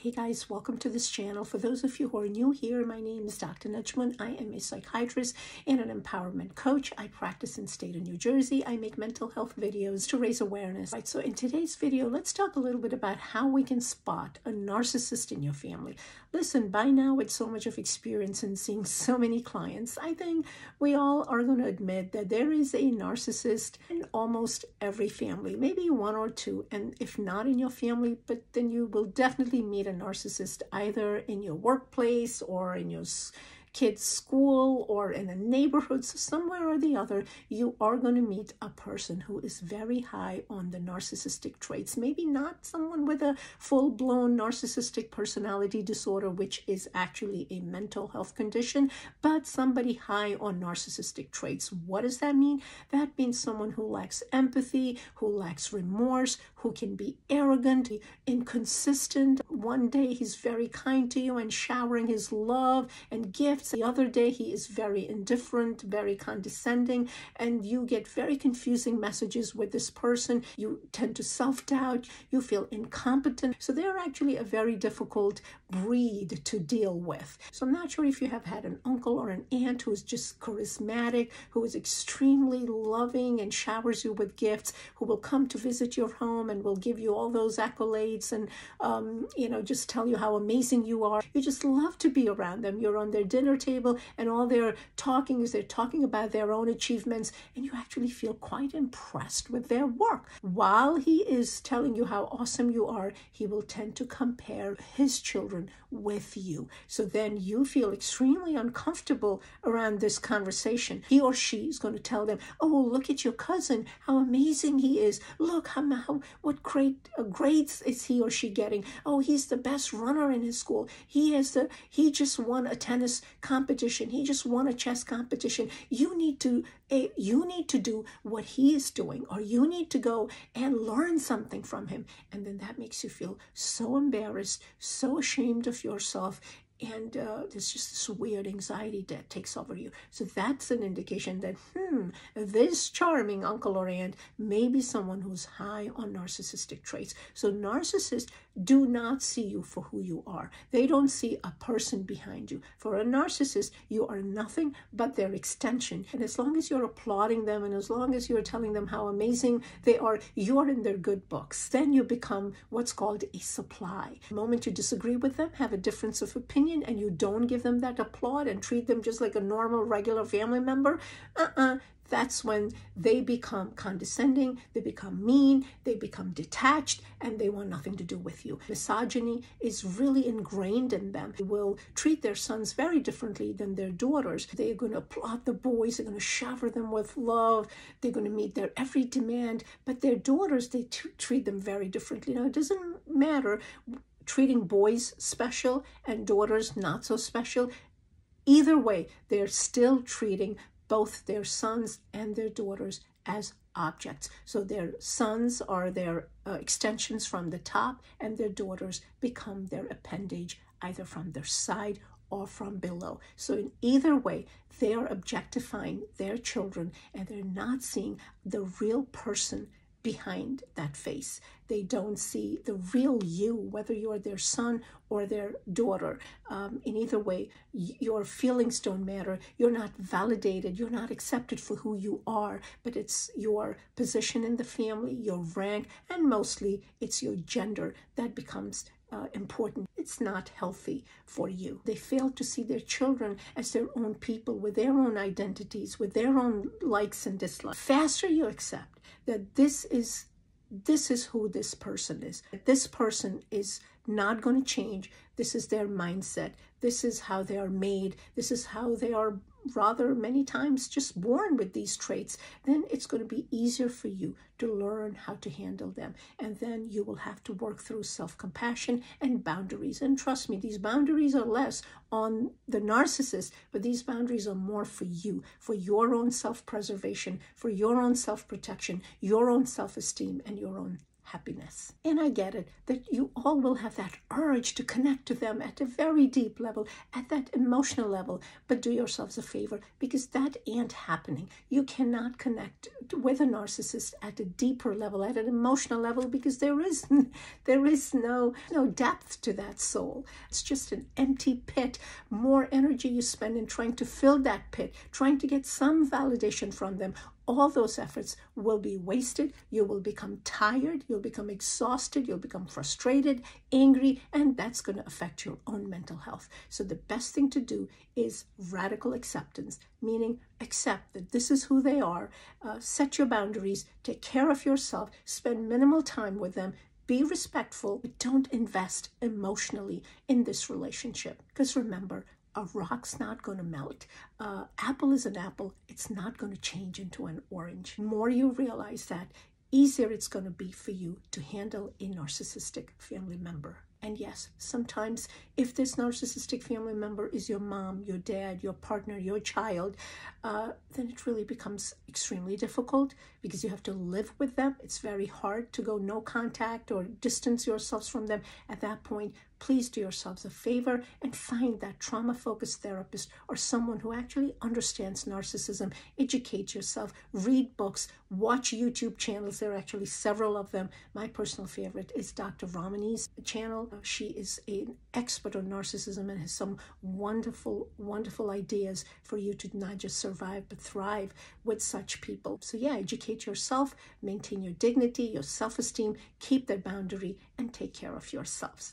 Hey guys, welcome to this channel. For those of you who are new here, my name is Dr. Najmun. I am a psychiatrist and an empowerment coach. I practice in state of New Jersey. I make mental health videos to raise awareness. Right, so in today's video, let's talk a little bit about how we can spot a narcissist in your family. Listen, by now with so much of experience and seeing so many clients, I think we all are going to admit that there is a narcissist in almost every family, maybe one or two, and if not in your family, but then you will definitely meet a narcissist either in your workplace or in your kids' school or in a neighborhood. So somewhere or the other, you are going to meet a person who is very high on the narcissistic traits. Maybe not someone with a full-blown narcissistic personality disorder, which is actually a mental health condition, but somebody high on narcissistic traits. What does that mean? That means someone who lacks empathy, who lacks remorse, who can be arrogant, inconsistent. One day he's very kind to you and showering his love and gifts. The other day he is very indifferent, very condescending, and you get very confusing messages with this person. You tend to self-doubt, you feel incompetent. So they're actually a very difficult breed to deal with. So I'm not sure if you have had an uncle or an aunt who is just charismatic, who is extremely loving and showers you with gifts, who will come to visit your home and will give you all those accolades and, just tell you how amazing you are. You just love to be around them. You're on their dinner table and all they're talking about their own achievements, and you actually feel quite impressed with their work. While he is telling you how awesome you are, he will tend to compare his children with you. So then you feel extremely uncomfortable around this conversation. He or she is going to tell them, oh, look at your cousin, how amazing he is. Look what great grades is he or she getting. Oh, he's the best runner in his school. He just won a tennis competition. He just won a chess competition. You need to do what he is doing, or you need to go and learn something from him. And then that makes you feel so embarrassed, so ashamed of yourself. And there's just this weird anxiety that takes over you. So that's an indication that, this charming uncle or aunt may be someone who's high on narcissistic traits. So narcissists do not see you for who you are. They don't see a person behind you. For a narcissist, you are nothing but their extension. And as long as you're applauding them and as long as you're telling them how amazing they are, you are in their good books. Then you become what's called a supply. The moment you disagree with them, have a difference of opinion, and you don't give them that applaud and treat them just like a normal, regular family member, that's when they become condescending, they become mean, they become detached, and they want nothing to do with you. Misogyny is really ingrained in them. They will treat their sons very differently than their daughters. They're going to applaud the boys, they're going to shower them with love, they're going to meet their every demand, but their daughters, they treat them very differently. Now, it doesn't matter treating boys special and daughters not so special. Either way, they're still treating both their sons and their daughters as objects. So their sons are their extensions from the top, and their daughters become their appendage, either from their side or from below. So in either way, they are objectifying their children, and they're not seeing the real person behind that face. They don't see the real you, whether you're their son or their daughter. In either way, your feelings don't matter. You're not validated. You're not accepted for who you are, but it's your position in the family, your rank, and mostly it's your gender that becomes important. It's not healthy for you. They fail to see their children as their own people with their own identities, with their own likes and dislikes. Faster you accept that this is who this person is. This person is not going to change. This is their mindset. This is how they are made. This is how they are rather many times just born with these traits. Then it's going to be easier for you to learn how to handle them. And then you will have to work through self-compassion and boundaries. And trust me, these boundaries are less on the narcissist, but these boundaries are more for you, for your own self-preservation, for your own self-protection, your own self-esteem, and your own happiness. And I get it that you all will have that urge to connect to them at a very deep level, at that emotional level, but do yourselves a favor, because that ain't happening. You cannot connect with a narcissist at a deeper level, at an emotional level, because there is no depth to that soul. It's just an empty pit. More energy you spend in trying to fill that pit, trying to get some validation from them, all those efforts will be wasted. You will become tired, you'll become exhausted, you'll become frustrated, angry, and that's going to affect your own mental health. So the best thing to do is radical acceptance, meaning accept that this is who they are, set your boundaries, take care of yourself, spend minimal time with them, be respectful, but don't invest emotionally in this relationship. Because remember, a rock's not going to melt. Apple is an apple. It's not going to change into an orange. The more you realize that, easier it's going to be for you to handle a narcissistic family member. And yes, sometimes if this narcissistic family member is your mom, your dad, your partner, your child, then it really becomes extremely difficult because you have to live with them. It's very hard to go no contact or distance yourselves from them. At that point, please do yourselves a favor and find that trauma-focused therapist or someone who actually understands narcissism. Educate yourself, read books, watch YouTube channels. There are actually several of them. My personal favorite is Dr. Ramani's channel. She is an expert on narcissism and has some wonderful, wonderful ideas for you to not just survive, but thrive with such people. So yeah, educate yourself, maintain your dignity, your self-esteem, keep that boundary, and take care of yourselves.